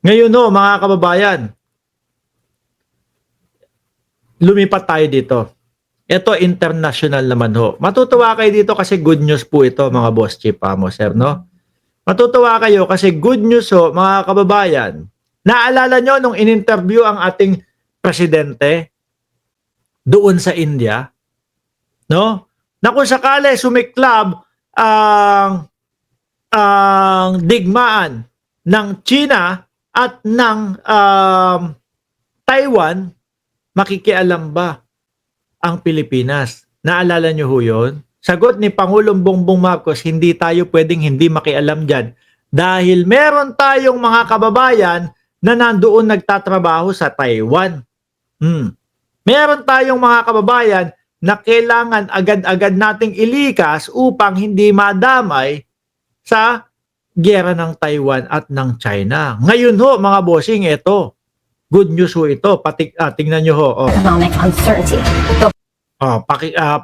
Ngayon ho, mga kababayan, lumipat tayo dito. Ito, international naman ho. Matutuwa kayo dito kasi good news po ito, mga boss chief mo, sir, no? Matutuwa kayo kasi good news ho, mga kababayan. Naalala nyo nung in-interview ang ating presidente doon sa India, no? Na kung sakali sumiklab ang digmaan ng China at ng Taiwan, makikialam ba ang Pilipinas? Naalala nyo ho yun? Sagot ni Pangulong Bongbong Marcos, hindi tayo pwedeng hindi makialam dyan dahil meron tayong mga kababayan na nandoon nagtatrabaho sa Taiwan. Meron tayong mga kababayan na kailangan agad-agad nating ilikas upang hindi madamay sa giyera ng Taiwan at ng China. Ngayon ho, mga bossing, ito. Good news ho ito. Tingnan nyo ho. Economic uncertainty.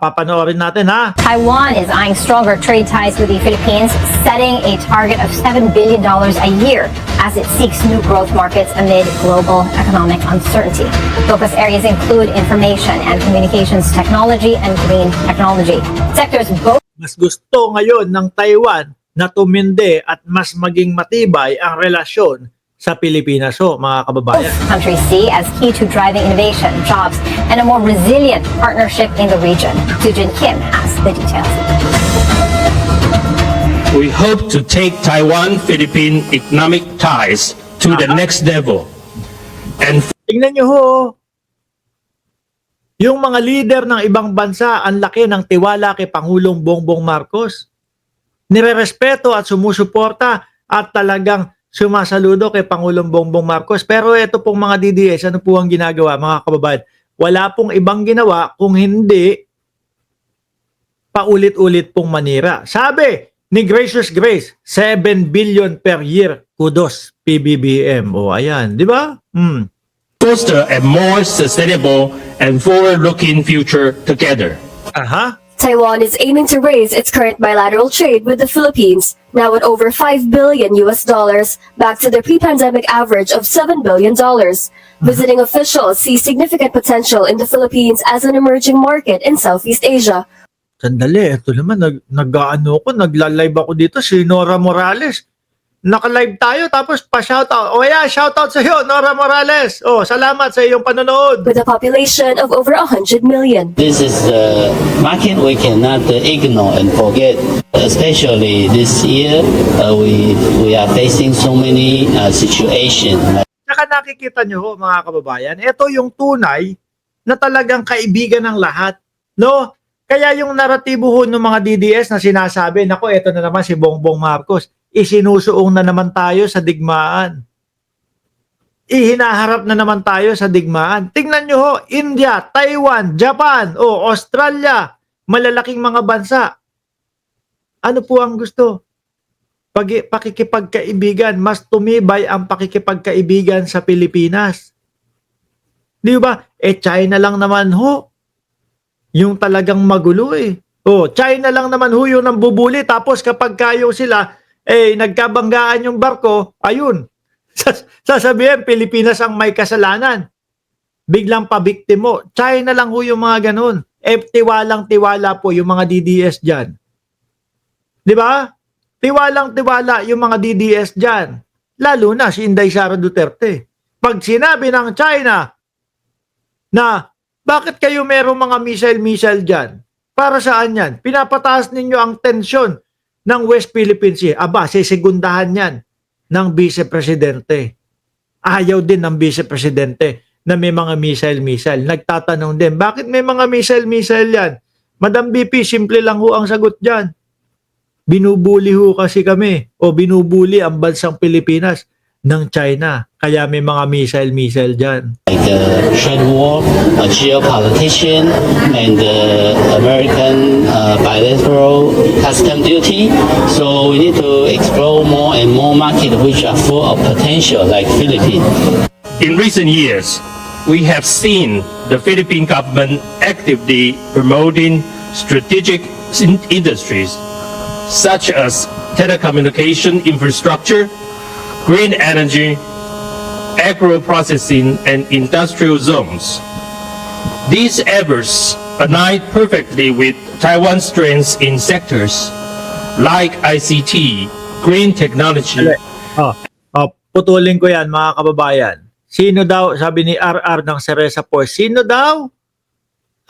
Papanoorin natin ha. Taiwan is eyeing stronger trade ties with the Philippines, setting a target of $7 billion a year as it seeks new growth markets amid global economic uncertainty. Focus areas include information and communications technology and green technology. Sectors both Mas gusto ngayon ng Taiwan na tumindi at mas maging matibay ang relasyon sa Pilipinas ho, mga kababayan. countries see as key to driving innovation, jobs, and a more resilient partnership in the region. Sujin Kim has the details. We hope to take Taiwan-Philippine economic ties to the next level. And Tingnan nyo ho, yung mga leader ng ibang bansa, ang laki ng tiwala kay Pangulong Bongbong Marcos. Nirerespeto at sumusuporta at talagang sumasaludo kay Pangulong Bongbong Marcos. Pero ito pong mga DDS, ano po ang ginagawa, mga kababayan? Wala pong ibang ginawa kung hindi paulit-ulit pong manira. Sabi ni Gracious Grace, 7 billion per year. Kudos, PBBM. O ayan, di ba? foster a more sustainable and forward-looking future together. Aha. Taiwan is aiming to raise its current bilateral trade with the Philippines, now at over $5 billion back to the pre-pandemic average of $7 billion. Visiting officials see significant potential in the Philippines as an emerging market in Southeast Asia. Sandali, ito naman, nagla-live ako dito, si Nora Morales. Naka-live tayo, tapos pa-shoutout. O yeah, shoutout sa iyo, Nora Morales. Oh, salamat sa iyong panonood. With a population of over 100 million. This is the market we cannot ignore and forget. Especially this year, we are facing so many situations. Saka nakikita nyo ho, mga kababayan, ito yung tunay na talagang kaibigan ng lahat. No? Kaya yung naratibo ho ng mga DDS na sinasabi, nako, ito na naman si Bongbong Marcos, isinusuong na naman tayo sa digmaan. Ihinaharap na naman tayo sa digmaan. Tingnan nyo ho, India, Taiwan, Japan, Australia, malalaking mga bansa. Ano po ang gusto? Pakikipagkaibigan, mas tumibay ang pakikipagkaibigan sa Pilipinas. Di ba? China lang naman ho. Yung talagang magulo eh. China lang naman ho yung nambubuli. Tapos kapag kayo sila, nagkabanggaan yung barko, ayun. Sasabihin, Pilipinas ang may kasalanan. Biglang pabiktimo. China lang ho yung mga ganun. Tiwalang-tiwala po yung mga DDS dyan. Di ba? Tiwalang-tiwala yung mga DDS dyan. Lalo na si Inday Sara Duterte. Pag sinabi ng China na bakit kayo merong mga missile dyan? Para saan yan? Pinapataas ninyo ang tensyon ng West Philippine Sea. Aba, sisegundahan yan ng Vice Presidente. Ayaw din ng Vice Presidente na may mga missile. Nagtatanong din, bakit may mga missile yan? Madam BP, simple lang ho ang sagot dyan. Binubuli ho kasi kami o binubuli ang bansang Pilipinas ng China. Kaya may mga missile dyan. Like the trade war, geopolitics, and American bilateral custom duty. So we need to explore more and more markets which are full of potential, like Philippines. In recent years, we have seen the Philippine government actively promoting strategic industries such as telecommunication infrastructure, green energy, agro-processing, and industrial zones. These efforts align perfectly with Taiwan's strengths in sectors like ICT, green technology, Putulin ko yan mga kababayan. Sino daw, sabi ni RR ng Ceresa Force, sino daw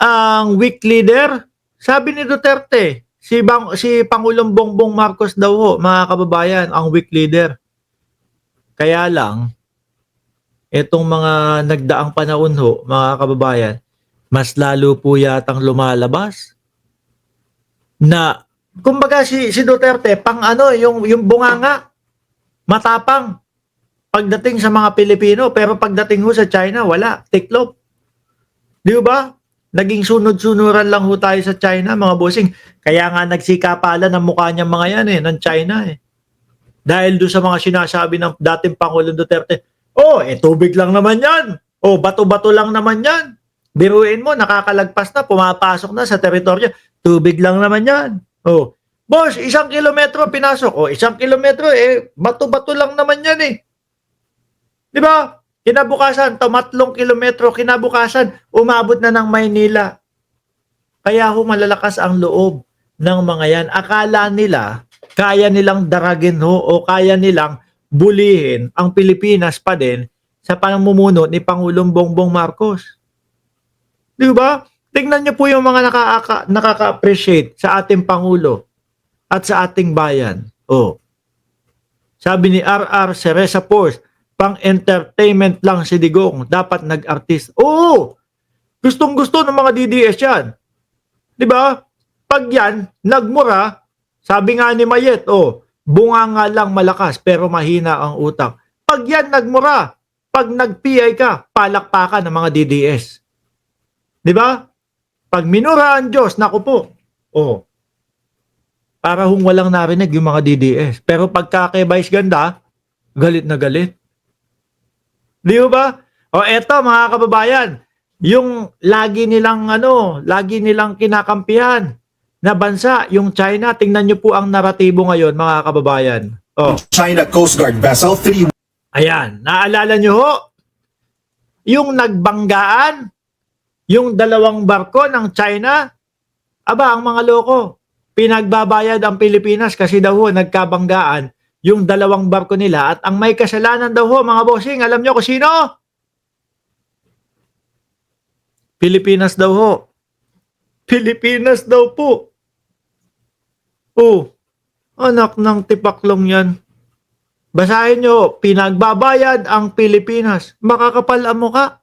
ang weak leader? Sabi ni Duterte, si Pangulong Bongbong Marcos daw ho, mga kababayan, ang weak leader. Kaya lang, itong mga nagdaang panahon ho, mga kababayan, mas lalo po yatang lumalabas na, kumbaga si Duterte, pang ano, yung bunganga, matapang pagdating sa mga Pilipino, pero pagdating ho sa China, wala, tiklop. Di ba? Naging sunod-sunuran lang ho tayo sa China, mga bossing. Kaya nga nagsikapalan ng mukha niyang mga yan ng China Dahil doon sa mga sinasabi ng dating Pangulong Duterte, tubig lang naman yan. Bato-bato lang naman yan. Biruin mo, nakakalagpas na, pumapasok na sa teritoryo. Tubig lang naman yan. Boss, 1 kilometro pinasok. 1 kilometro, bato-bato lang naman yan Di ba? Kinabukasan, 3 kilometro, kinabukasan, umabot na ng Maynila. Kaya malalakas ang loob ng mga yan. Akala nila, kaya nilang daragin o kaya nilang bulihin ang Pilipinas pa din sa pamumuno ni Pangulong Bongbong Marcos. Di ba? Tingnan niyo po yung mga nakaka-appreciate sa ating Pangulo at sa ating bayan. Sabi ni RR Ceresa Force, pang-entertainment lang si Digong, dapat nag-artist. Gustong-gusto ng mga DDS yan. Di ba? Pag yan, nagmura, sabi nga ni Mayet, bunga nga lang malakas pero mahina ang utang. Pag yan nagmura, pag nag-PI ka, palakpakan ng mga DDS. Di ba? Pag minura ang Diyos, naku po. Para walang narinig yung mga DDS. Pero pagka kay Vice Ganda, galit na galit. Di ba? Eto mga kababayan, yung lagi nilang kinakampihan na bansa, yung China, tingnan nyo po ang naratibo ngayon mga kababayan. China Coast Guard vessel 3. Ayan, naalala nyo ho? Yung nagbanggaan, yung 2 barko ng China, ang mga loko, pinagbabayad ang Pilipinas kasi daw ho, nagkabanggaan yung 2 barko nila at ang may kasalanan daw ho, mga bossing, alam nyo kung sino? Pilipinas daw ho. Pilipinas daw po. Anak ng tipaklong yan. Basahin nyo, pinagbabayad ang Pilipinas. Makakapal ang mukha.